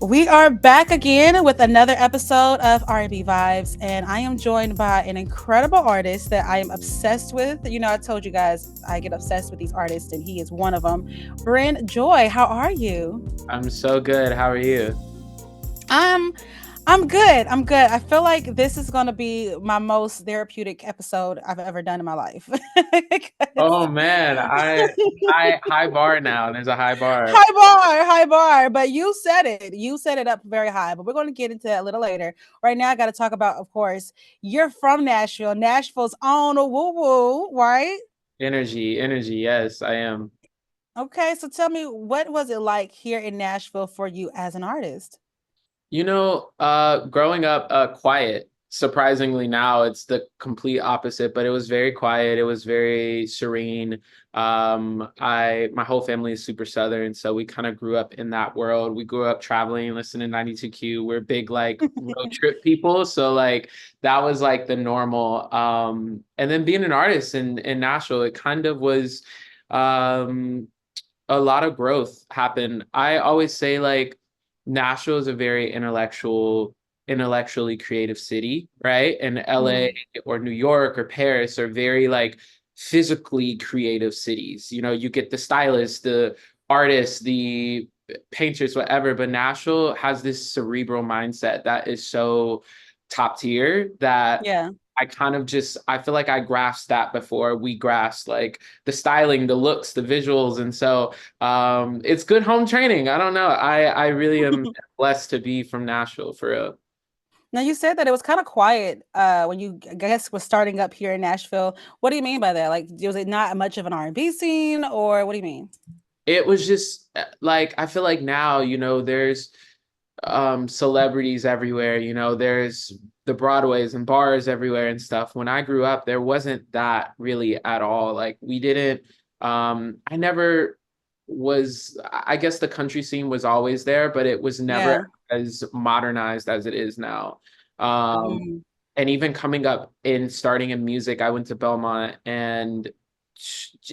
We are back again with another episode of RnB Vibes, and I am joined by an incredible artist that I am obsessed with. You know, I told you guys I get obsessed with these artists, and he is one of them. Bren Joy, how are you? I'm so good. How are you? I'm I'm good. I'm good. I feel like this is going to be my most therapeutic episode I've ever done in my life. 'Cause- Oh man, I high bar now. There's a high bar. high bar. But you said it. You set it up very high. But we're going to get into that a little later. Right now, I got to talk about, of course, you're from Nashville, Nashville's own woo woo, right? Energy. Yes, I am. Okay, so tell me, what was it like here in Nashville for you as an artist? Growing up quiet. Surprisingly now it's the complete opposite, but it was very quiet. It was very serene. I my whole family is super Southern, so we kind of grew up in that world. We grew up traveling, listening to 92Q. We're big like road trip people, so like that was like the normal. And then being an artist in Nashville, it kind of was um a lot of growth happened. I always say like Nashville is a very intellectually creative city, right? And LA Mm, or New York or Paris are very like physically creative cities. You know, you get the stylists, the artists, the painters, whatever, but Nashville has this cerebral mindset that is so top tier that yeah. I feel like I grasped that before we grasped like the styling, the looks, the visuals. And so it's good home training. I don't know. I really am blessed to be from Nashville for real. Now you said that it was kind of quiet when you, I guess, was starting up here in Nashville. What do you mean by that? Like, was it not much of an R&B scene, or what do you mean? It was just like I feel like now, there's celebrities everywhere, there's the Broadways and bars everywhere and stuff. When I grew up, there wasn't that really at all. Like we didn't I never was I guess the country scene was always there, but it was never Yeah. as modernized as it is now. Um Mm. and even coming up in starting in music, I went to Belmont and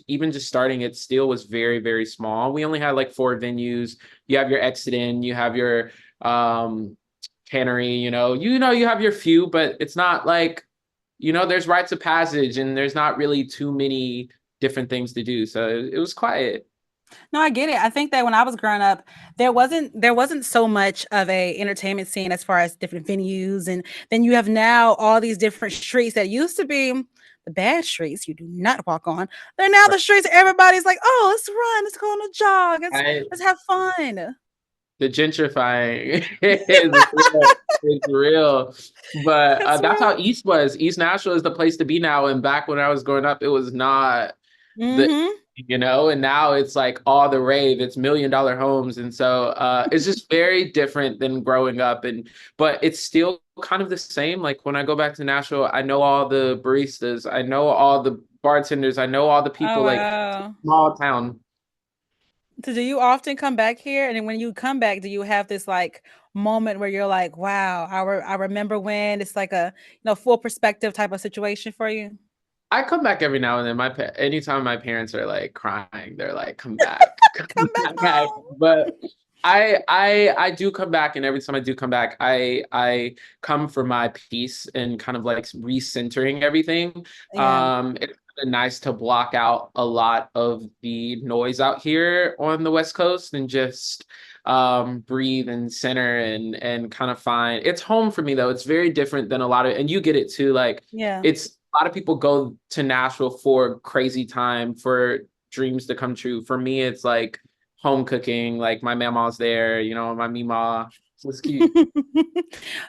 even just starting it still was very, very small. We only had like four venues. You have your exit in, you have your um cannery, you have your few, but it's not like, there's rites of passage and there's not really too many different things to do. So it was quiet. No, I get it. I think that when I was growing up, there wasn't so much of a entertainment scene as far as different venues, and then you have now all these different streets that used to be the bad streets you do not walk on. They're now the streets everybody's like, oh, let's run, let's go on a jog, I let's have fun. The gentrifying is real. It's real. But That's that's how real. East was. East Nashville is the place to be now. And back when I was growing up, it was not the, Mm-hmm. and now it's like all the rave. It's $1 million homes. And so it's just very different than growing up. But it's still kind of the same. Like when I go back to Nashville, I know all the baristas, I know all the bartenders, I know all the Oh people, like wow. small town. So do you often come back here? And then when you come back, do you have this like moment where you're like, wow, I remember when it's like a full perspective type of situation for you? I come back every now and then. Anytime my parents are like crying, they're like, "Come back, Come come back back." home. But I do come back, and every time I do come back, I come for my peace and kind of like recentering everything. Yeah. It's kinda nice to block out a lot of the noise out here on the West Coast and just breathe and center and kind of find it's home for me though. It's very different than a lot of, and you get it too. Like Yeah. it's a lot of people go to Nashville for crazy time, for dreams to come true. For me, it's like home cooking. Like my mama's there, my mima. So it's cute.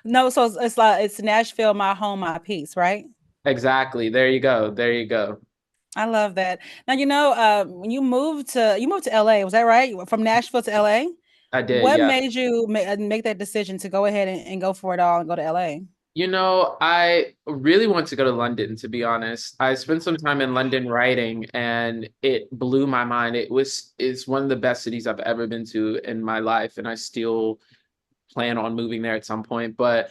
No, so it's like it's Nashville, my home, my peace, right? Exactly. There you go. There you go. I love that. Now when you moved to LA, was that right? You were from Nashville to LA? I did. What Yeah. made you make that decision to go ahead and go for it all and go to LA? I really want to go to London, to be honest. I spent some time in London writing and it blew my mind. It's one of the best cities I've ever been to in my life, and I still plan on moving there at some point. But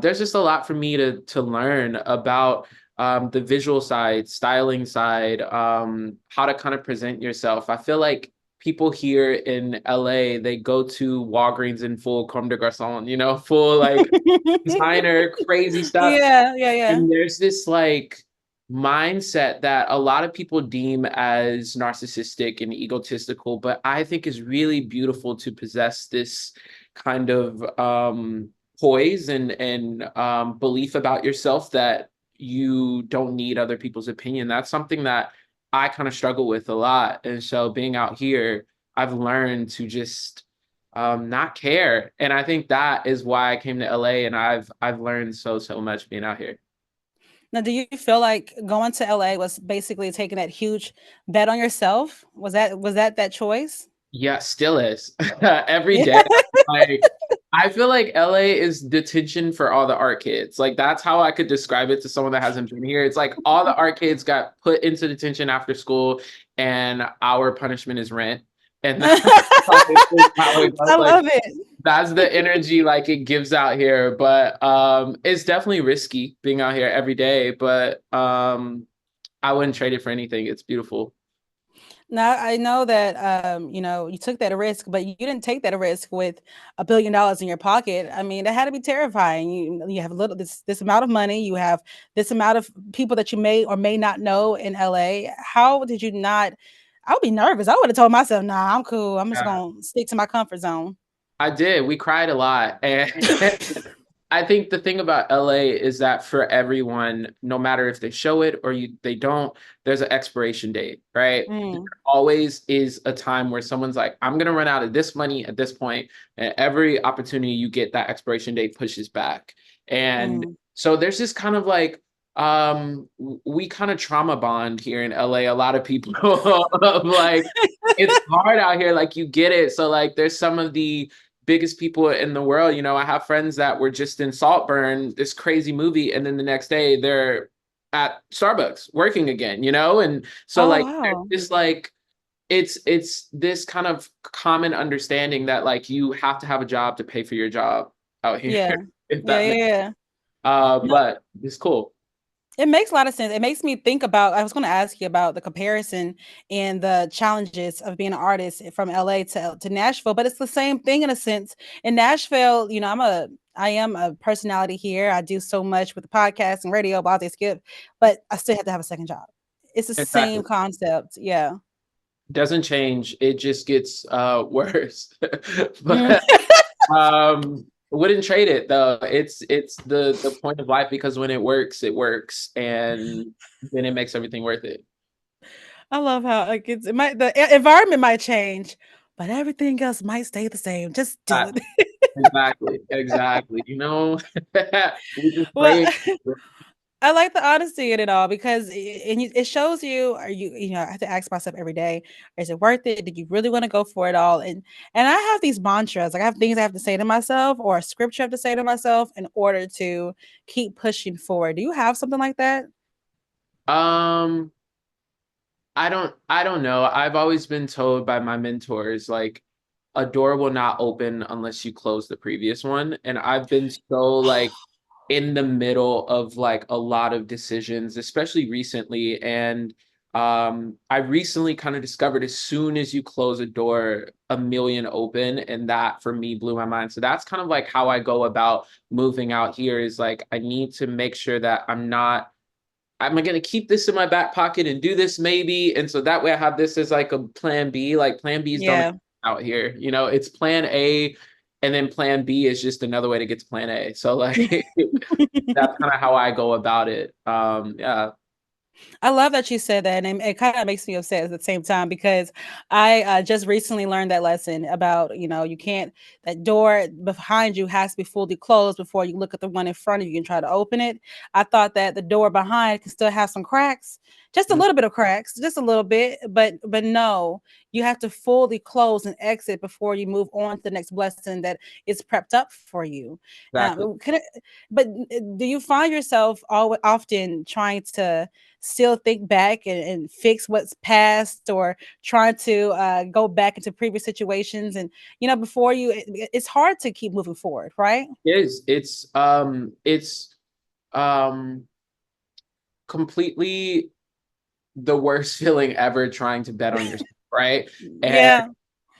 there's just a lot for me to learn about the visual side, styling side, how to kind of present yourself. I feel like people here in LA, they go to Walgreens in full Comme des Garçons, you know, full like designer, crazy stuff. Yeah, yeah, yeah. And there's this like mindset that a lot of people deem as narcissistic and egotistical, but I think is really beautiful to possess this kind of poise and belief about yourself that you don't need other people's opinion. That's something that I kind of struggle with a lot. And so being out here, I've learned to just not care. And I think that is why I came to LA, and I've learned so much being out here. Now, do you feel like going to LA was basically taking that huge bet on yourself? Was that choice? Yeah, still is. Every Yeah. day. Like I feel like LA is detention for all the art kids. Like that's how I could describe it to someone that hasn't been here. It's like all the art kids got put into detention after school and our punishment is rent. And that's how it goes. I Like love it. that's the energy like it gives out here. But it's definitely risky being out here every day. But I wouldn't trade it for anything. It's beautiful. Now I know that you took that risk, but you didn't take that risk with $1 billion in your pocket. I mean, that had to be terrifying. You have a little this amount of money, you have this amount of people that you may or may not know in LA. How did you not? I would be nervous. I would have told myself, nah, I'm cool. I'm just gonna stick to my comfort zone. I did. We cried a lot. And I think the thing about LA is that for everyone, no matter if they show it or they don't, there's an expiration date, right? There Mm, always is a time where someone's like, I'm gonna run out of this money at this point, and every opportunity you get, that expiration date pushes back. And mm. so there's this kind of like we kind of trauma bond here in LA. A lot of people of like it's hard out here, like you get it. So like there's some of the biggest people in the world. You know, I have friends that were just in Saltburn, this crazy movie, and then the next day they're at Starbucks working again, you know? And so Oh like there's wow. this like it's this kind of common understanding that like you have to have a job to pay for your job out here, Yeah. if Yeah, that yeah, makes yeah. No, but it's cool. it makes a lot of sense. It makes me think about, I was going to ask you about the comparison and the challenges of being an artist from LA to Nashville, but it's the same thing in a sense. In Nashville, I am a personality here. I do so much with the podcast and radio, about they skip, but I still have to have a second job. It's the same Exactly. concept. Yeah. Doesn't change. It just gets worse. Mm. But wouldn't trade it though. It's the point of life because when it works, and then it makes everything worth it. I love how like the environment might change, but everything else might stay the same. Just do Uh, it. exactly. You know, we just Well, pray. I like the honesty in it all because it shows you, are I have to ask myself every day, is it worth it? Did you really want to go for it all? And I have these mantras, like I have things I have to say to myself or a scripture I have to say to myself in order to keep pushing forward. Do you have something like that? Um, I don't know. I've always been told by my mentors like a door will not open unless you close the previous one. And I've been so like in the middle of like a lot of decisions, especially recently. And I recently kind of discovered as soon as you close a door, a million open. And that for me blew my mind. So that's kind of like how I go about moving out here is like I need to make sure that am I going to keep this in my back pocket and do this maybe? And so that way I have this as like a plan B. Like plan Bs don't Yeah. exist out here. You know, it's plan A and then plan B is just another way to get to plan A. So like that's kind of how I go about it. Yeah. I love that you said that, and it kind of makes me upset at the same time because I just recently learned that lesson about you can't, that door behind you has to be fully closed before you look at the one in front of you and try to open it. I thought that the door behind can still have some cracks, just a Mhm. little bit of cracks, just a little bit, but no, you have to fully close and exit before you move on to the next blessing that is prepped up for you. Exactly. Can it, but do you find yourself often trying to still think back and fix what's past or trying to go back into previous situations and before it's hard to keep moving forward, right? It is. It's um completely the worst feeling ever trying to bet on yourself, right? And Yeah.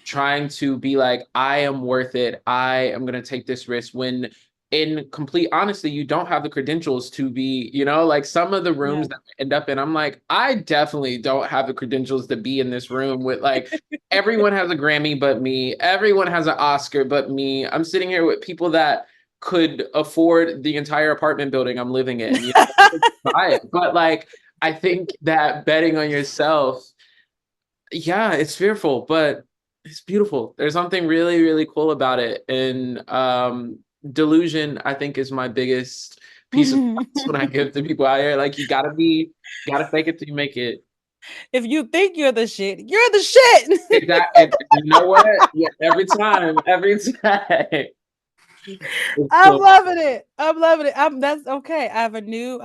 trying to be like, I am worth it. I am going to take this risk when in complete honesty, you don't have the credentials to be, like some of the Yeah. rooms that I end up in, I'm like, I definitely don't have the credentials to be in this room with like everyone has a Grammy but me, everyone has an Oscar but me. I'm sitting here with people that could afford the entire apartment building I'm living in, buy it. But like, I think that betting on yourself, yeah, it's fearful, but it's beautiful. There's something really, really cool about it. And delusion, I think, is my biggest piece of advice when I give to people out here. Like, gotta fake it till you make it. If you think you're the shit, you're the shit. Exactly. And you know what? Yeah, every time, every time. It's I'm cool. loving it. I'm loving it. That's okay. I have a new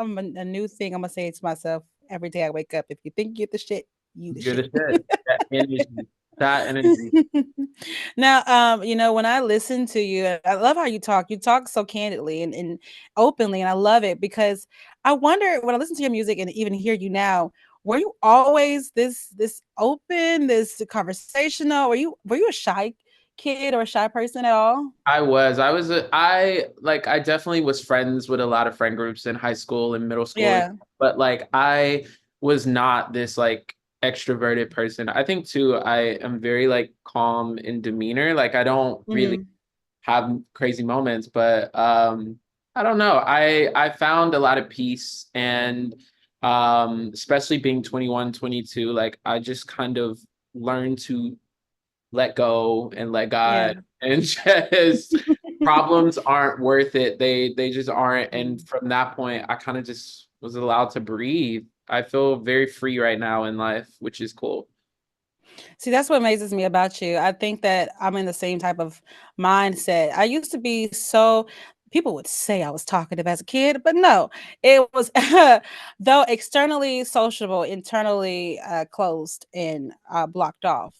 thing I'm gonna say to myself every day I wake up. If you think you're the shit, you the You're the shit. shit. That energy. That energy. Now, when I listen to you, I love how you talk. You talk so candidly and openly, and I love it because I wonder when I listen to your music and even hear you now, were you always this open, this conversational? Were you a shy kid or a shy person at all? I definitely was friends with a lot of friend groups in high school and middle school, Yeah. but like I was not this like extroverted person. I think too, I am very like calm in demeanor. Like I don't really Hmm. have crazy moments, but I don't know. I found a lot of peace and especially being 21, 22, like I just kind of learned to let go and let Yeah. God and just problems aren't worth it. They just aren't. And from that point, I kind of just was allowed to breathe. I feel very free right now in life, which is cool. See, that's what amazes me about you. I think that I'm in the same type of mindset. I used to be so, people would say I was talkative as a kid, but no, it was, though externally sociable, internally closed and blocked off.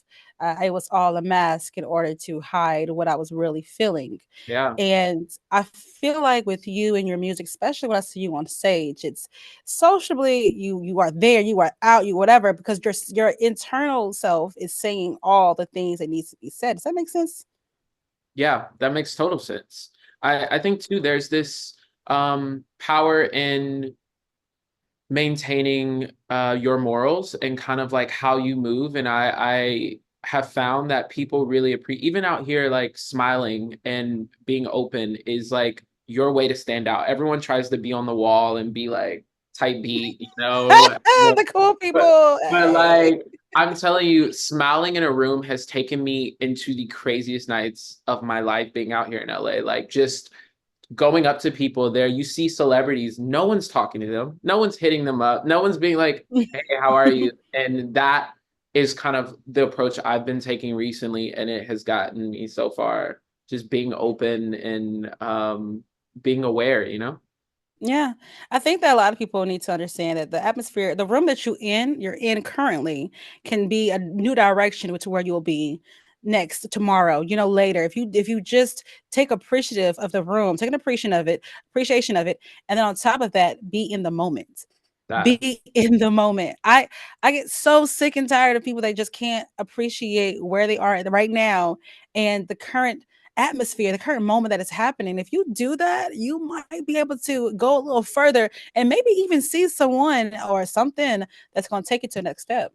It was all a mask in order to hide what I was really feeling. Yeah. And I feel like with you and your music, especially when I see you on stage, it's sociably you are there, you are out, you whatever, because your internal self is saying all the things that needs to be said. Does that make sense? Yeah, that makes total sense. I think too, there's this power in maintaining your morals and kind of like how you move. And I have found that people really appreciate, even out here, like smiling and being open is like your way to stand out. Everyone tries to be on the wall and be like tight beat, The cool but people. but Hey. like I'm telling you, smiling in a room has taken me into the craziest nights of my life being out here in LA. Like just going up to people there, you see celebrities, no one's talking to them, no one's hitting them up, no one's being like, hey, how are you? And that is kind of the approach I've been taking recently, and it has gotten me so far. Just being open and being aware. Yeah, I think that a lot of people need to understand that the atmosphere, the room that you're in currently, can be a new direction to where you'll be next tomorrow. Later, if you just take appreciative of the room, take an appreciation of it, and then on top of that, be in the moment. That Be in the moment. I get so sick and tired of people that just can't appreciate where they are right now and the current atmosphere, the current moment that is happening. If you do that, you might be able to go a little further and maybe even see someone or something that's going to take you to the next step.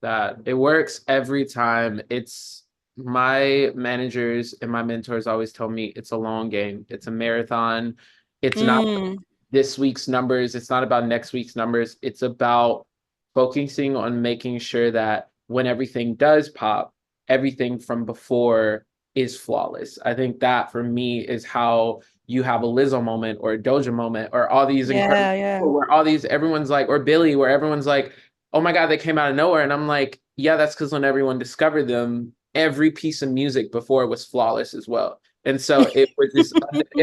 that it works every time. It's my managers and my mentors always tell me it's a long game. It's a marathon. It's not Mm, this week's numbers. It's not about next week's numbers. It's about focusing on making sure that when everything does pop, everything from before is flawless. I think that for me is how you have a Lizzo moment or a Doja moment or all these incredible yeah, yeah. people where everyone's like, or Billy, where everyone's like, oh my God, they came out of nowhere. And I'm like, yeah, that's because when everyone discovered them, every piece of music before was flawless as well. And so it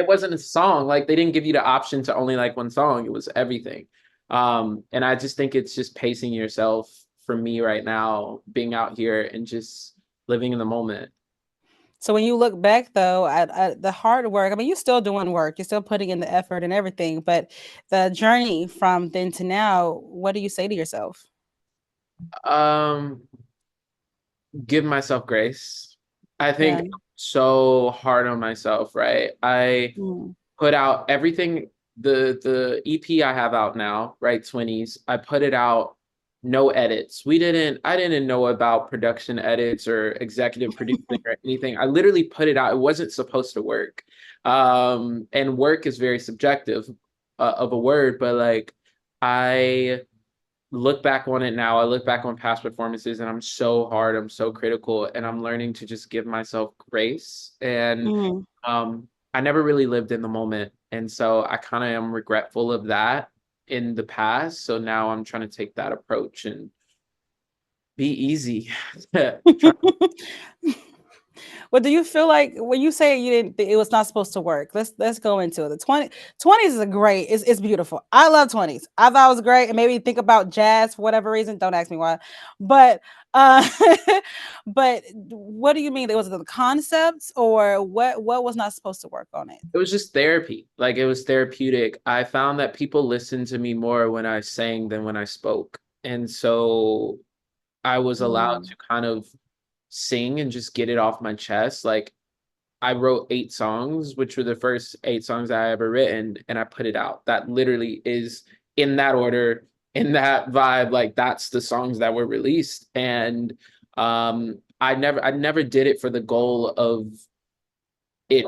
wasn't a song. Like they didn't give you the option to only like one song. It was everything. And I just think it's just pacing yourself for me right now, being out here and just living in the moment. So when you look back though at the hard work, I mean, you're still doing work, you're still putting in the effort and everything, but the journey from then to now, what do you say to yourself? Um, give myself grace. I think Yeah. I'm so hard on myself, right? I Mm. put out everything, the EP I have out now, right? 20s. I put it out, no edits. I didn't know about production edits or executive producing or anything. I literally put it out. It wasn't supposed to work. And work is very subjective of a word, but like I look back on it now. I look back on past performances and I'm so hard, I'm so critical, and I'm learning to just give myself grace. And Mm. I never really lived in the moment. And so I kind of am regretful of that in the past. So now I'm trying to take that approach and be easy. Try- What do you feel like when you say you didn't it was not supposed to work? Let's go into it. The 20s is a great, it's beautiful. I love 20s. I thought it was great. And maybe think about jazz for whatever reason. Don't ask me why. But uh but what do you mean? It was the concepts or what was not supposed to work on it? it was just therapy. Like it was therapeutic. I found that people listened to me more when I sang than when I spoke. And so I was allowed Mm. to kind of sing and just get it off my chest. Like I wrote 8 songs, which were the first 8 songs I ever written, and I put it out. That literally is in that order, in that vibe. Like that's the songs that were released. And I never did it for the goal of it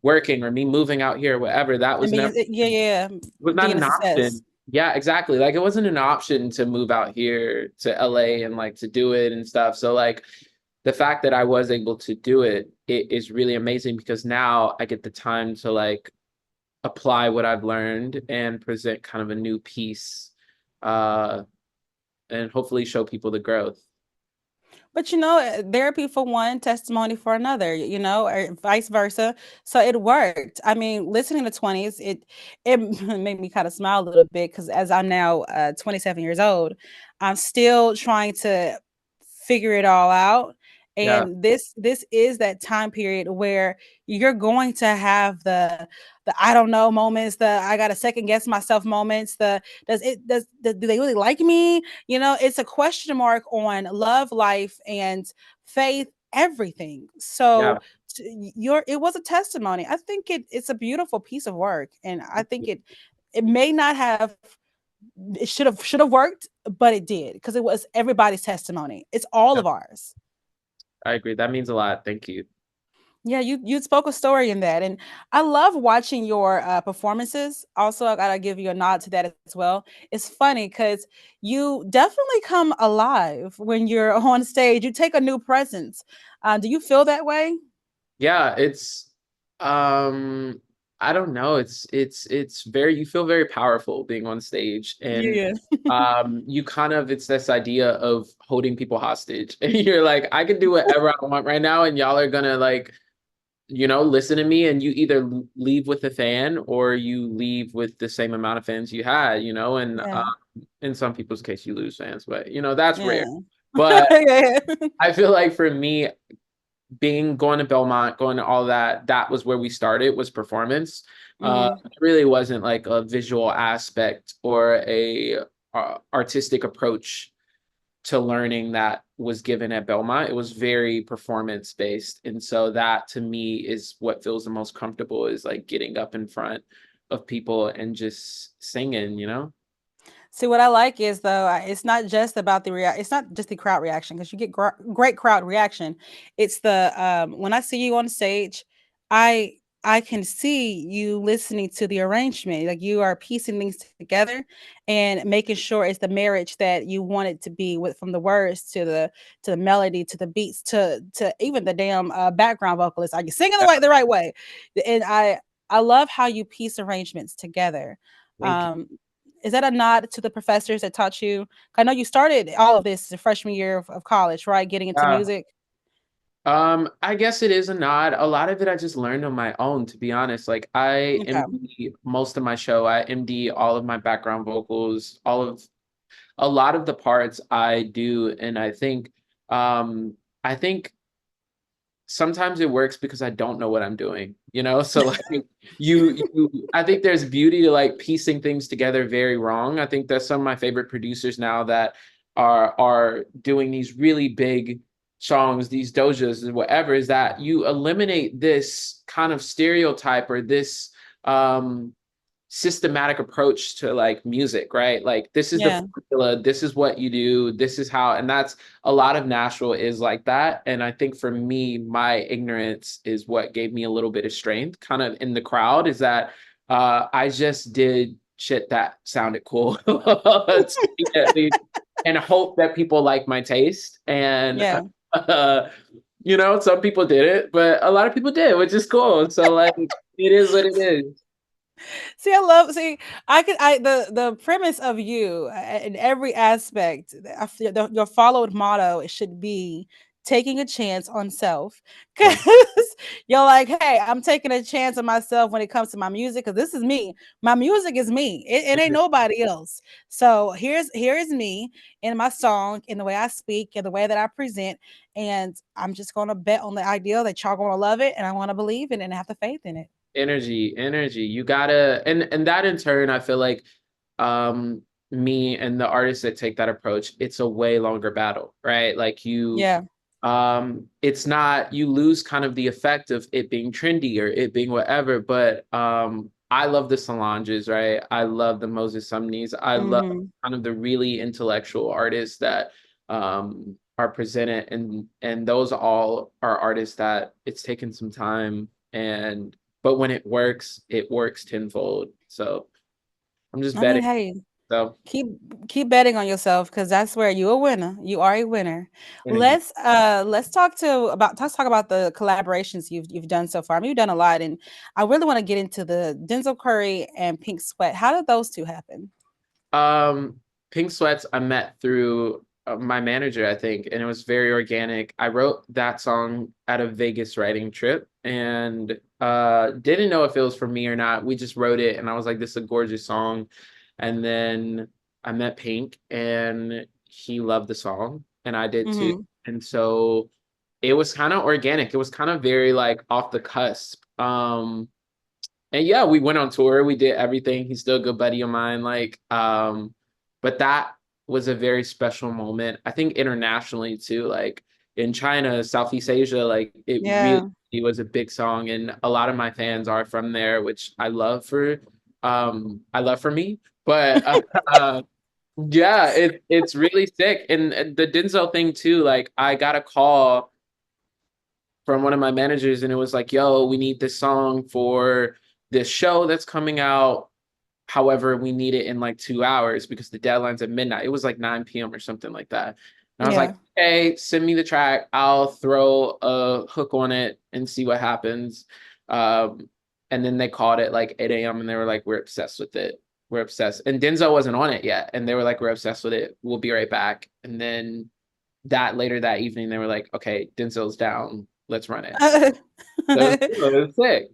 working or me moving out here or whatever. That I was mean, never yeah, was not being a an success. option. Yeah, exactly. Like it wasn't an option to move out here to LA and like to do it and stuff. So like the fact that I was able to do it, it is really amazing because now I get the time to like apply what I've learned and present kind of a new piece uh and hopefully show people the growth. But therapy for one, testimony for another, or vice versa. So it worked. I mean, listening to 20s, it made me kind of smile a little bit because as I'm now 27 years old, I'm still trying to figure it all out. Yeah. And this is that time period where you're going to have the I don't know moments, the I gotta second guess myself moments, do they really like me? It's a question mark on love, life, and faith, everything. Yeah. So it was a testimony. I think it's a beautiful piece of work, and I think it may not have it should have worked, but it did because it was everybody's testimony. It's all Yeah. of ours. I agree. That means a lot. Thank you. Yeah, you spoke a story in that, and I love watching your performances. Also, I gotta give you a nod to that as well. It's funny because you definitely come alive when you're on stage. You take a new presence. Do you feel that way? Yeah, it's um I don't know. It's very you feel very powerful being on stage and Yeah, you kind of it's this idea of holding people hostage. And you're like, I can do whatever I want right now and y'all are gonna like, listen to me and you either leave with a fan or you leave with the same amount of fans you had, and yeah, in some people's case you lose fans, but that's rare. yeah, But yeah. I feel like for me, being going to Belmont, going to all that, that was where we started was performance. Hmm. It really wasn't like a visual aspect or a artistic approach to learning that was given at Belmont. It was very performance based. And so that to me is what feels the most comfortable is like getting up in front of people and just singing. See, what I like is though, it's not just about it's not just the crowd reaction because you get great crowd reaction. It's the when I see you on stage, I I can see you listening to the arrangement, like you are piecing things together and making sure it's the marriage that you want it to be with from the words to the melody to the beats to even the damn background vocalist. Are you singing Yeah, the right way? And I love how you piece arrangements together. thank you. Um, is that a nod to the professors that taught you? I know you started all of this the freshman year of college, right? Getting into Yeah. music. I guess it is a nod. A lot of it I just learned on my own, to be honest. Like I Okay. MD most of my show. I MD all of my background vocals, all of a lot of the parts I do, and I think sometimes it works because I don't know what I'm doing. So like I think there's beauty to like piecing things together very wrong. I think that's some of my favorite producers now that are doing these really big songs, these dojas, whatever, is that you eliminate this kind of stereotype or this um systematic approach to like music, right? Like this is the Yeah. formula, this is what you do, this is how, and that's a lot of Nashville is like that. And I think for me, my ignorance is what gave me a little bit of strength kind of in the crowd is that I just did shit that sounded cool and hope that people like my taste. And Yeah. some people did it, but a lot of people did, which is cool. So like it is what it is. See, I love see, I could I the premise of you in every aspect, I feel your followed motto it should be taking a chance on self. Yeah. Cause you're like, hey, I'm taking a chance on myself when it comes to my music, because this is me. My music is me. It ain't nobody else. So here is me in my song, in the way I speak, in the way that I present. And I'm just gonna bet on the idea that y'all gonna love it and I wanna believe in it and have the faith in it. Energy. You gotta, and that in turn, I feel like um me and the artists that take that approach, it's a way longer battle, right? Like Yeah. it's not, you lose kind of the effect of it being trendy or it being whatever, but I love the Solanges, right? I love the Moses Sumneys. I love Hmm. kind of the really intellectual artists that are presented, and those all are artists that it's taken some time, and but when it works tenfold. So I'm just I mean, betting. hey, So keep keep betting on yourself because that's where you're a winner. You are a winner. energy. Let's talk about the collaborations you've done so far. I mean, you've done a lot, and I really want to get into the Denzel Curry and Pink Sweat. How did those two happen? Um, Pink Sweats I met through my manager, I think, and it was very organic. I wrote that song at a Vegas writing trip and didn't know if it was for me or not. We just wrote it and I was like, this is a gorgeous song. And then I met Pink and he loved the song and I did too. Hmm. And so it was kind of organic. It was kind of very like off the cusp. And yeah, we went on tour. We did everything. He's still a good buddy of mine. Like, but that was a very special moment. I think internationally too, like in China, Southeast Asia, like it really Yeah. was a big song. And a lot of my fans are from there, which I love for me. But yeah, it's really sick. And the Denzel thing too, like I got a call from one of my managers and it was like, yo, we need this song for this show that's coming out. However, we need it in like 2 hours because the deadline's at midnight. It was like 9 p.m. or something like that. And I was like, Yeah. hey, send me the track. I'll throw a hook on it and see what happens. Um, and then they called it like 8 a.m. and they were like, we're obsessed with it. We're obsessed. And Denzel wasn't on it yet. And they were like, we're obsessed with it. We'll be right back. And then that later that evening, they were like, okay, Denzel's down. Let's run it. So it was sick.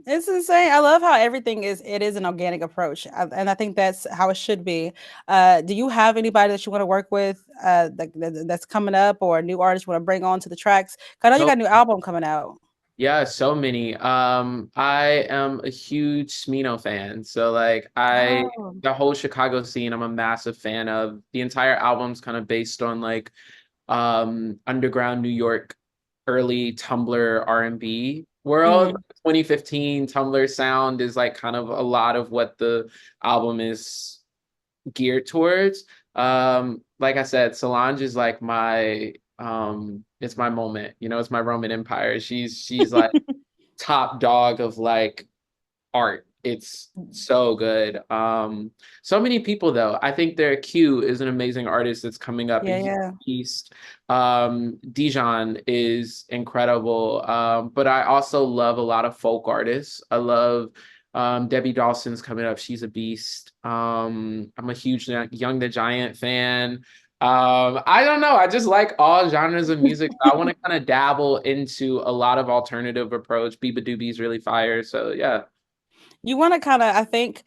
It's insane. I love how everything is an organic approach, and I think that's how it should be. Do you have anybody that you want to work with that's coming up, or a new artist you want to bring on to the tracks? 'Cause I know you So got a new album coming out. yeah, so many. I am a huge Smino fan. So like Oh. the whole Chicago scene, I'm a massive fan of. The entire album's kind of based on like underground New York early Tumblr R&B world. Hmm. 2015 Tumblr sound is like kind of a lot of what the album is geared towards. Like I said, Solange is like my it's my moment, it's my Roman Empire. She's like top dog of like art. It's so good. So many people though. I think their Q is an amazing artist that's coming up Yeah, in yeah. East. Dijon is incredible. But I also love a lot of folk artists. I love Debbie Dawson's coming up. She's a beast. I'm a huge Young the Giant fan. I don't know. I just like all genres of music. I want to kind of dabble into a lot of alternative approach. Biba Doobie's really fire. So yeah. You want to kind of, I think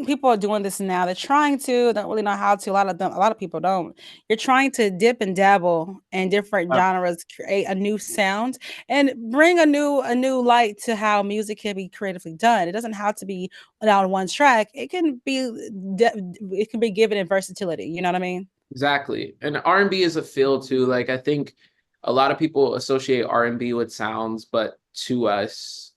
people are doing this now. They're trying to, don't really know how to. A lot of people don't. You're trying to dip and dabble in different genres, create a new sound, and bring a new light to how music can be creatively done. It doesn't have to be on one track. It can be given in versatility. You know what I mean? Exactly. And R&B is a feel too. Like I think a lot of people associate R&B with sounds, but to us,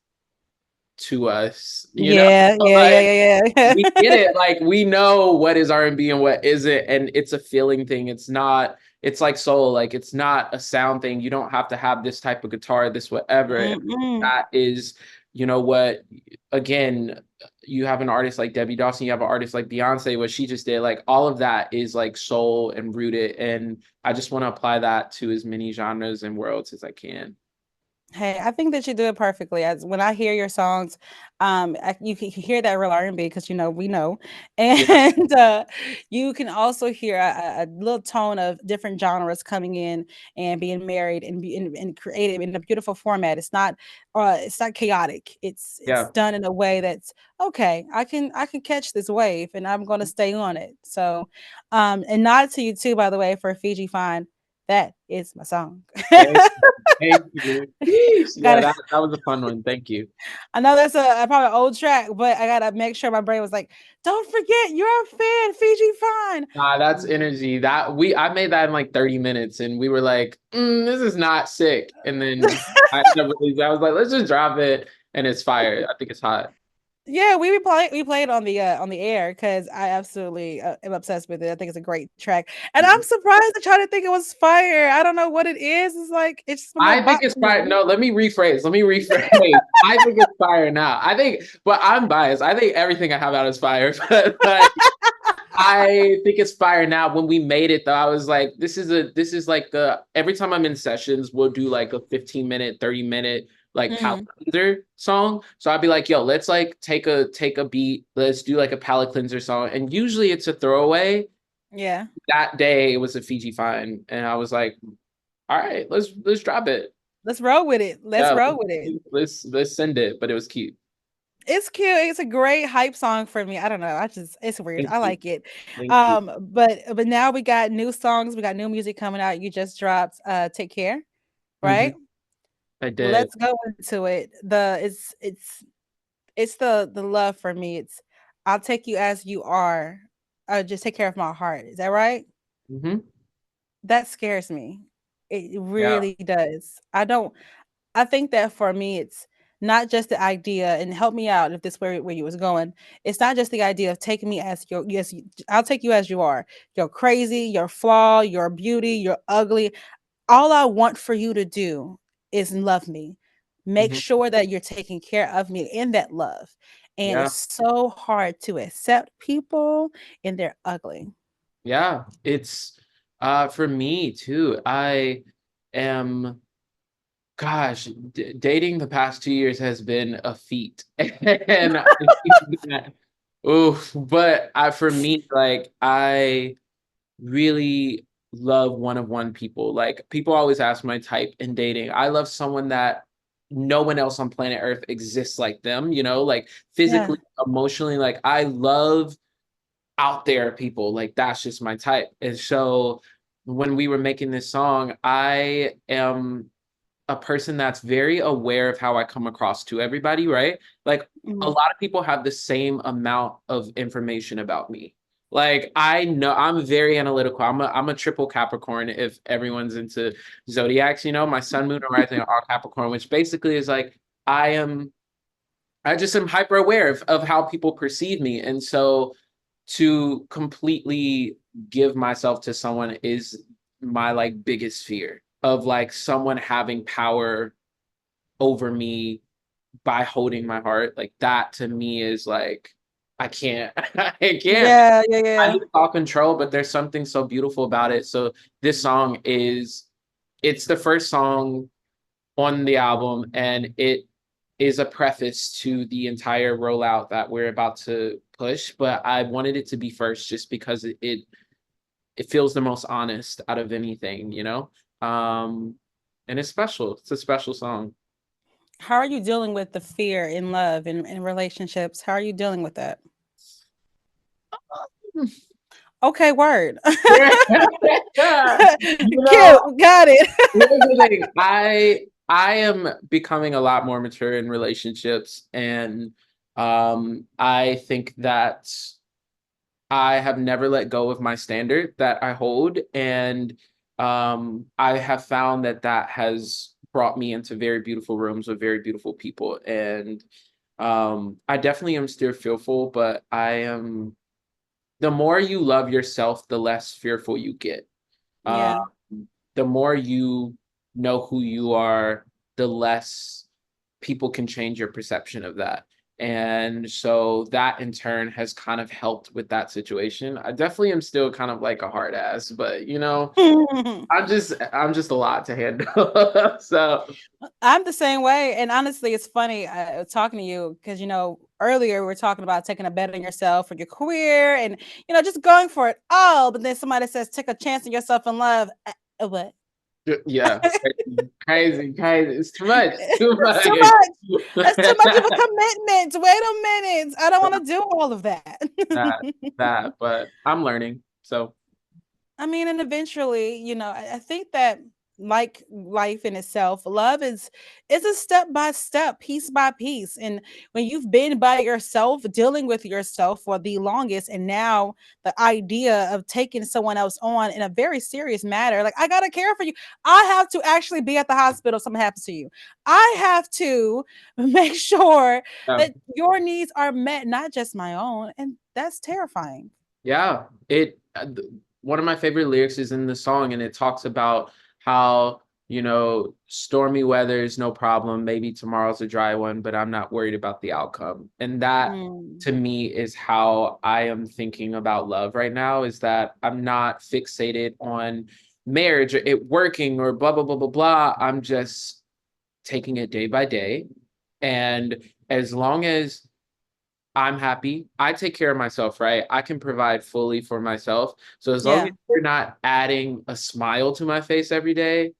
you know, Yeah, yeah, yeah, like yeah, yeah. we get it. Like we know what is R&B and what isn't, and it's a feeling thing. It's not. It's like soul. Like it's not a sound thing. You don't have to have this type of guitar, this whatever. Mm-mm. That is, you know what? Again, you have an artist like Debbie Dawson. You have an artist like Beyonce. What she just did, like all of that is like soul and rooted. And I just want to apply that to as many genres and worlds as I can. Hey, I think that you do it perfectly. As when I hear your songs, you can hear that real R&B because you know we know, Yeah, and you can also hear a little tone of different genres coming in and being married and created in a beautiful format. It's not chaotic. It's yeah. done in a way that's okay. I can catch this wave and I'm going to stay on it. So, and nod to you too, by the way, for Fiji Fine. That is my song. Thank thank you. Yeesh. Yeah, Got that was a fun one. Thank you. I know that's a probably an old track, but I gotta make sure my brain was like, "Don't forget, you're a fan, Fiji Fine." Nah, that's energy. I made that in like 30 minutes and we were like, this is not sick. And then I ended up releasing, I was like, let's just drop it and it's fire. I think it's hot. Yeah, we played on the air because I absolutely am obsessed with it. I think it's a great track, and I'm Mhm. surprised that y'all didn't think it was fire. I don't know what it is. It's like it's just more I think bop it's to fire. me. No, let me rephrase. Let me rephrase. I think it's fire now. But I'm biased. I think everything I have out is fire. But I think it's fire now. When we made it though, I was like, this is like every time I'm in sessions, we'll do like a 15-minute, 30-minute like palette Mhm. cleanser song. So I'd be like, yo, let's like take a beat, let's do like a palette cleanser song. And usually it's a throwaway. Yeah, That day it was a Fiji Fine. And I was like, all right, let's drop it. let's roll with it. Let's Yeah, roll with it. let's send it. But it was cute. It's cute. It's a great hype song for me. I don't know. It's weird. Thank I you. like it. Thank you. But now we got new songs. We got new music coming out. You just dropped Take Care, Mhm. right? I did. Let's go into it. It's the love for me. It's I'll take you as you are. Just take care of my heart. Is that right? Hmm. That scares me. It Yeah. really does. I think that for me, it's not just the idea, and help me out if this where you was going. It's not just the idea of taking me as your yes, I'll take you as you are. You're crazy, you're flawed, you're beauty, you're ugly. All I want for you to do is love me. Make Hmm. sure that you're taking care of me in that love. And Yeah. it's so hard to accept people and they're ugly. Yeah, it's for me too. I am gosh, dating the past 2 years has been a feat. And I think that, oof, but for me, like I really love one-of-one people. Like people always ask my type in dating. I love someone that no one else on planet Earth exists like them, you know, like Yeah. physically, emotionally. Like I love out there people, like that's just my type. And so when we were making this song, I am a person that's very aware of how I come across to everybody, right? Like a Mhm. lot of people have the same amount of information about me. Like I know I'm very analytical. I'm a triple Capricorn if everyone's into zodiacs, you know, my sun, moon, and rising are all Capricorn, which basically is like I am I just am hyper aware of how people perceive me. And so to completely give myself to someone is my like biggest fear of like someone having power over me by holding my heart. Like that to me is like I can't. I can't. Yeah, yeah, I yeah. need all control, but there's something so beautiful about it. So this song is it's the first song on the album, and it is a preface to the entire rollout that we're about to push. But I wanted it to be first just because it feels the most honest out of anything, you know? Um, and it's special. It's a special song. How are you dealing with the fear in love and in relationships? How are you dealing with that? Okay, word. Yeah. You know, Cute, got it. here's the thing. I am becoming a lot more mature in relationships, and I think that I have never let go of my standard that I hold. And I have found that that has brought me into very beautiful rooms with very beautiful people. And I definitely am still fearful, but the more you love yourself, the less fearful you get. Uh, Yeah. the more you know who you are, the less people can change your perception of that. And so that in turn has kind of helped with that situation. I definitely am still kind of like a hard ass, but I'm just a lot to handle. So I'm the same way. And honestly, it's funny talking to you because, earlier we were talking about taking a bet on yourself for your career and, just going for it all. But then somebody says, take a chance on yourself in love. What? yeah, crazy, crazy. It's too much, too That's too much. much. That's too much of a commitment. Wait a minute. I don't want to do all of that. that but I'm learning. So I mean, and eventually, I think that like life in itself, love is a step by step, piece by piece. And when you've been by yourself, dealing with yourself for the longest, and now the idea of taking someone else on in a very serious matter, like I gotta care for you. I have to actually be at the hospital if something happens to you. I have to make sure um, that your needs are met, not just my own. And that's terrifying. yeah, one of my favorite lyrics is in the song, and it talks about how, stormy weather is no problem. Maybe tomorrow's a dry one, but I'm not worried about the outcome. And that Mm, to me is how I am thinking about love right now, is that I'm not fixated on marriage or it working or blah, blah, blah, blah, blah. I'm just taking it day by day. And as long as I'm happy. I take care of myself, right? I can provide fully for myself. So as long as yeah. you're not adding a smile to my face every day,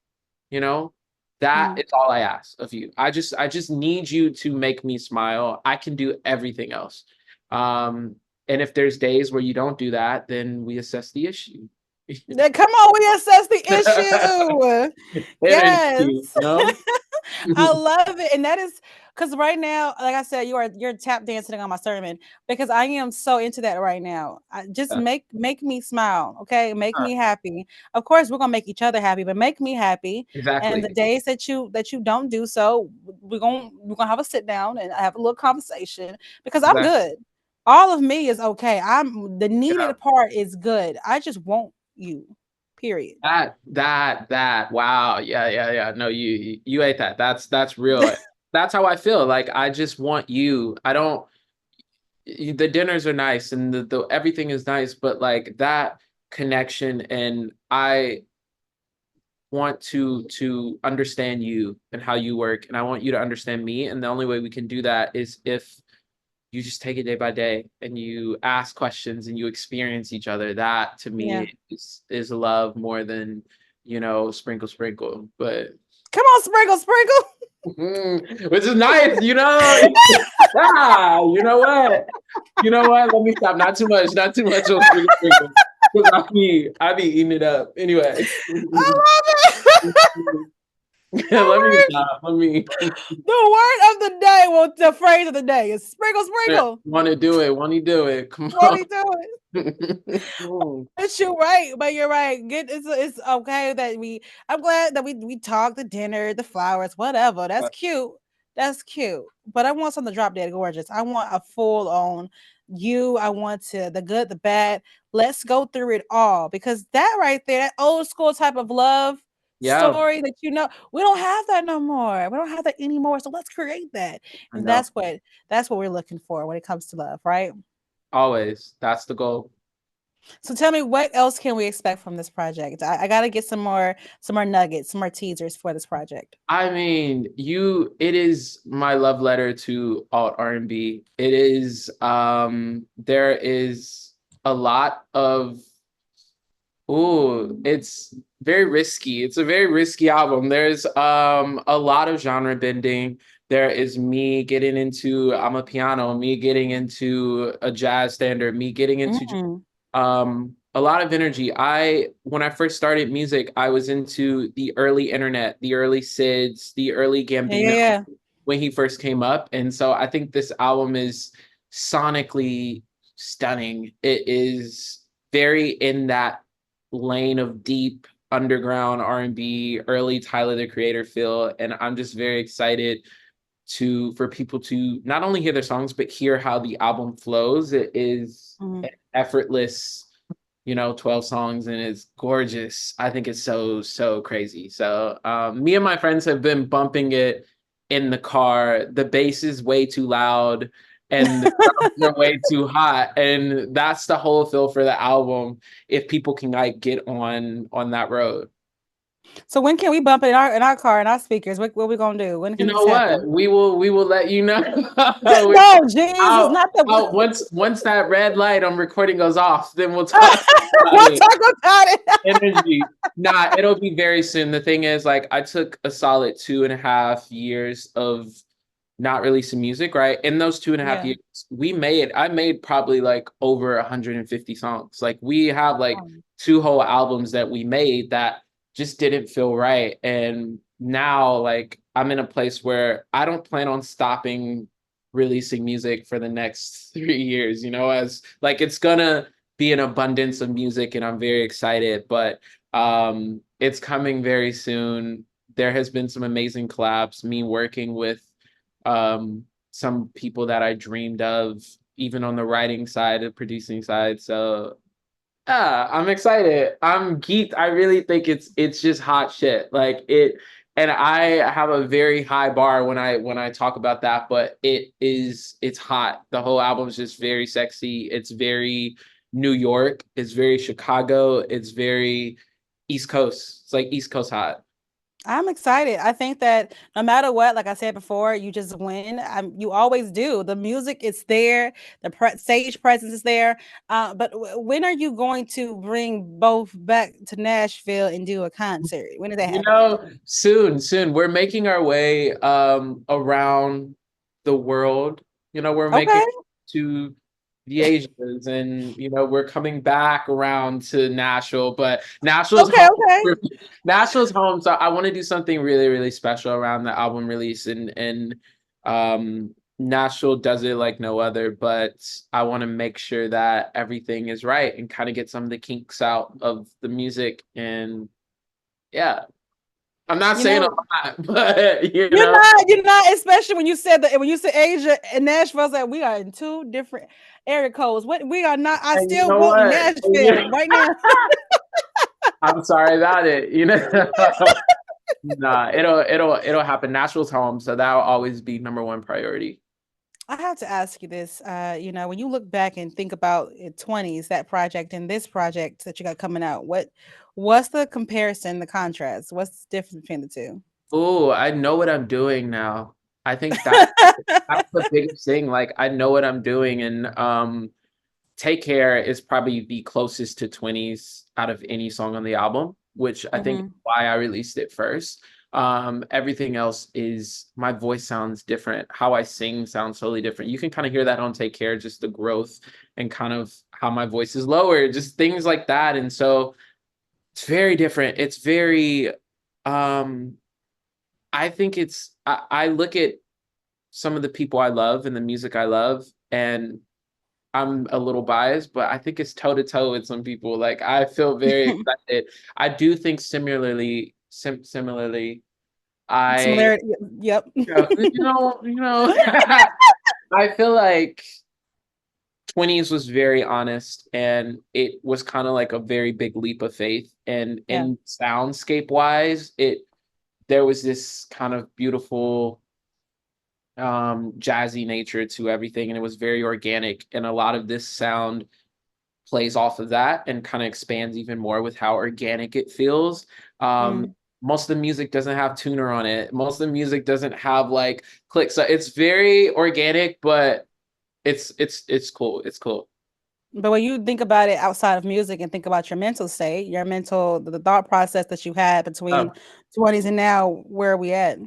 you know, that Mm. is all I ask of you. I just need you to make me smile. I can do everything else. Um, and if there's days where you don't do that, then we assess the issue. Come on, we assess the issue. Energy, Yes. you know? I love it. And that is because right now, like I said, you're tap dancing on my sermon because I am so into that right now. Just make me smile, okay? Make me happy. Of course, we're gonna make each other happy, but make me happy. And the Exactly. days that you don't do so, we're gonna have a sit down and have a little conversation because I'm Exactly. good. All of me is okay. I'm the Yeah. needed part is good. I just want you. Period. That. Wow. Yeah, yeah, yeah. No, you ate that. That's real. That's how I feel. Like I just want you. I don't. The dinners are nice and the everything is nice, but like that connection, and I want to understand you and how you work, and I want you to understand me. And the only way we can do that is if you just take it day by day and you ask questions and you experience each other. That to Yeah. me is love more than, sprinkle sprinkle. But Come on, sprinkle, sprinkle. which is nice, you know what? You know what? Let me stop. Not too much. Not too much on sprinkle sprinkle. Because I be eating it up. Anyway. I love it. Let me stop. Let me The word of the day, well, the phrase of the day is sprinkle, sprinkle. want to do it. Want to do it. Come Won't he do it? on. But you're right. But you're right. It's okay that I'm glad that we talked the dinner, the flowers, whatever. That's cute. That's cute. But I want something to drop dead gorgeous. I want a full on you. I want to the good, the bad. Let's go through it all because that right there, that old school type of love Yeah, story that we don't have that no more. We don't have that anymore. So let's create that. I And know. that's what we're looking for when it comes to love, right? Always. That's the goal. So tell me, what else can we expect from this project? I got to get some more nuggets, some more teasers for this project. I mean, it is my love letter to alt R&B. There is a lot of, it's very risky. It's a very risky album. There's a lot of genre bending. There is me getting into piano, me getting into a jazz standard, me getting into Mm. a lot of energy. When I first started music, I was into the early internet, the early Sids, the early Yeah, Gambino yeah, when he first came up. And so I think this album is sonically stunning. It is very in that lane of deep. underground R&B, early Tyler the Creator feel, and I'm just very excited to for people to not only hear their songs but hear how the album flows. It is Mhm. an effortless, 12 songs, and it's gorgeous. I think it's so crazy. So me and my friends have been bumping it in the car. The bass is way too loud and the drums are way too hot, and that's the whole feel for the album if people can like get on that road. So when can we bump it in our car in our speakers? What we gonna do? When You can know this what? happen? We will let you know. No, Jesus, I'll, not the. once that red light on recording goes off, then we'll talk about We'll it. talk about it. Energy. Nah, it'll be very soon. The thing is, like, I took a solid 2.5 years of not releasing music, right? In those 2.5 years, Yeah. I made probably like over 150 songs. Like, we have like Um, 2 whole albums that we made that just didn't feel right. And now, like, I'm in a place where I don't plan on stopping releasing music for the next 3 years, as like it's gonna be an abundance of music, and I'm very excited, but it's coming very soon. There has been some amazing collabs, me working with some people that I dreamed of, even on the writing side, the producing side. So yeah, I'm excited. I'm geeked. I really think it's just hot shit. Like it, and I have a very high bar when I talk about that, but it's hot. The whole album is just very sexy. It's very New York. It's very Chicago. It's very East Coast. It's like East Coast hot. I'm excited. I think that no matter what, like I said before, you just win. You always do. The music is there. The stage presence is there. But when are you going to bring both back to Nashville and do a concert? When is that happening? Soon. We're making our way around the world. We're making Okay. to the Asians, and we're coming back around to Nashville, but Nashville's Okay. home. Okay. Nashville's home, so I want to do something really, really special around the album release, and Nashville does it like no other, but I want to make sure that everything is right and kind of get some of the kinks out of the music. And yeah, I'm not You saying a know, lot, but you're not, especially when you said that when you said Asia and Nashville, I was like, we are in two different area codes. What we are not, I and you still know want what? Nashville right now. I'm sorry about it. Nah, it'll happen. Nashville's home, so that'll always be number one priority. I have to ask you this. When you look back and think about 20s, that project and this project that you got coming out, what's the comparison, the contrast? What's the difference between the two? Oh, I know what I'm doing now. I think that's the biggest thing. Like, I know what I'm doing, and Take Care is probably the closest to 20s out of any song on the album, which I think is Hmm. why I released it first. Everything else is my voice sounds different. How I sing sounds totally different. You can kind of hear that on Take Care, just the growth and kind of how my voice is lower, just things like that. And so it's very different. It's very, um, I think I look at some of the people I love and the music I love, and I'm a little biased, but I think it's toe to toe with some people. Like, I feel very excited. I do think similarly. I Similarity. Yep. I feel like 20s was very honest, and it was kind of like a very big leap of faith. And Yeah. in soundscape wise, there was this kind of beautiful jazzy nature to everything, and it was very organic, and a lot of this sound plays off of that and kind of expands even more with how organic it feels. Um, Mm. most of the music doesn't have tuner on it. Most of the music doesn't have like clicks. So it's very organic, but it's cool. It's cool. But when you think about it outside of music and think about your mental state, your mental, the thought process that you had between Um, 20s and now, where are we at?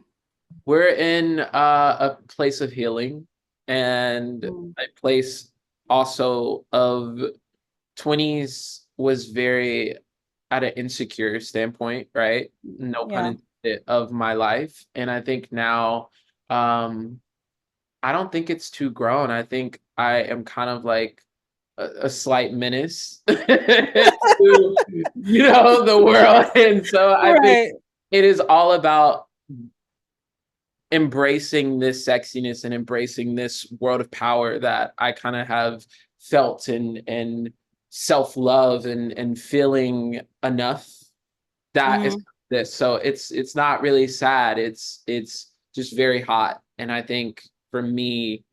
we're in a place of healing, and Mm. a place also of 20s was very at an insecure standpoint, right? No pun Yeah. intended, of my life. And I think now, um, I don't think it's too grown. I think I am kind of like a slight menace to, the world. And so I think Right. it is all about embracing this sexiness and embracing this world of power that I kind of have felt, and self-love, and feeling enough. That is Mhm. this. So it's not really sad. It's just very hot. And I think for me,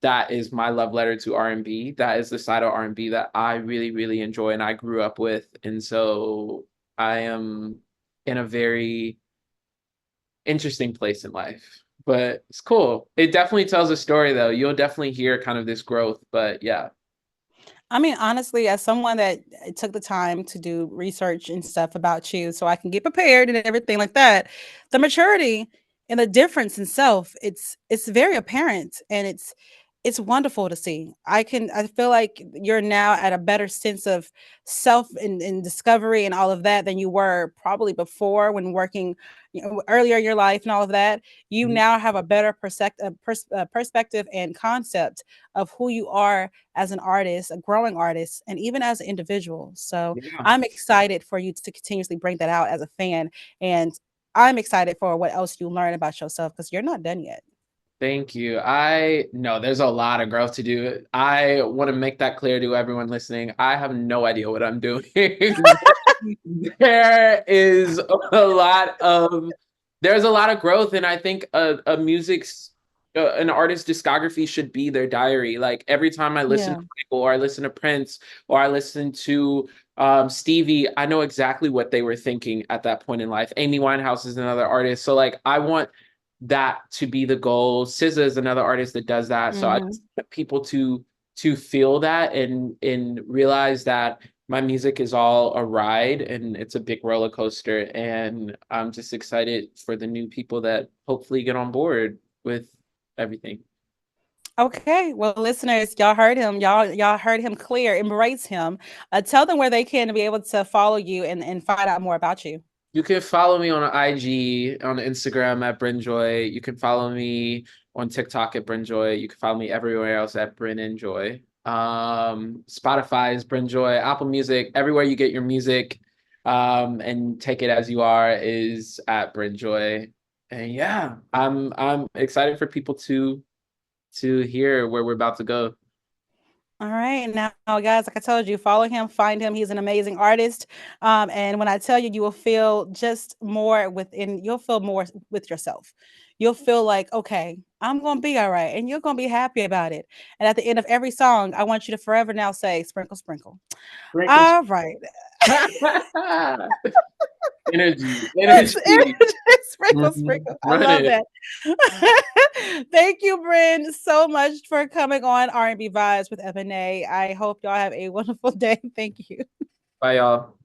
that is my love letter to R&B. That is the side of R&B that I really, really enjoy and I grew up with. And so I am in a very interesting place in life. But it's cool. It definitely tells a story though. You'll definitely hear kind of this growth. But yeah. I mean, honestly, as someone that took the time to do research and stuff about you so I can get prepared and everything like that, the maturity and the difference in self, it's very apparent and it's wonderful to see. I feel like you're now at a better sense of self and discovery and all of that than you were probably before when working earlier in your life and all of that. You Mhm. now have a better perspective and concept of who you are as an artist, a growing artist, and even as an individual. So Yeah. I'm excited for you to continuously bring that out as a fan. And I'm excited for what else you learn about yourself because you're not done yet. Thank you. I know there's a lot of growth to do. I want to make that clear to everyone listening. I have no idea what I'm doing. There is a lot of there's a lot of growth, and I think an artist's discography should be their diary. Like every time I listen Yeah. to Michael, or I listen to Prince, or I listen to Stevie, I know exactly what they were thinking at that point in life. Amy Winehouse is another artist, so like I want that to be the goal. SZA is another artist that does that. So I Hmm. just want people to feel that, and realize that my music is all a ride and it's a big roller coaster. And I'm just excited for the new people that hopefully get on board with everything. Okay. Well, listeners, y'all heard him. Y'all heard him clear. Embrace him. Tell them where they can be able to follow you and find out more about you. You can follow me on IG, on Instagram at Bren Joy. You can follow me on TikTok at Bren Joy. You can follow me everywhere else at Bren Joy. Spotify is Bren Joy. Apple Music, everywhere you get your music, and take it as you are, is at Bren Joy. And yeah, I'm excited for people to hear where we're about to go. All right. Now, guys, like I told you, follow him, find him. He's an amazing artist. And when I tell you, you will feel just more you'll feel more with yourself. You'll feel like, okay, I'm going to be all right. And you're going to be happy about it. And at the end of every song, I want you to forever now say, sprinkle, sprinkle. Sprinkles. All right. Energy, That's energy. it. Sprinkle, Mhm. sprinkle. I Run love it. that. Thank you, Bren, so much for coming on R&B Vibes with Ebony. I hope y'all have a wonderful day. Thank you. Bye, y'all.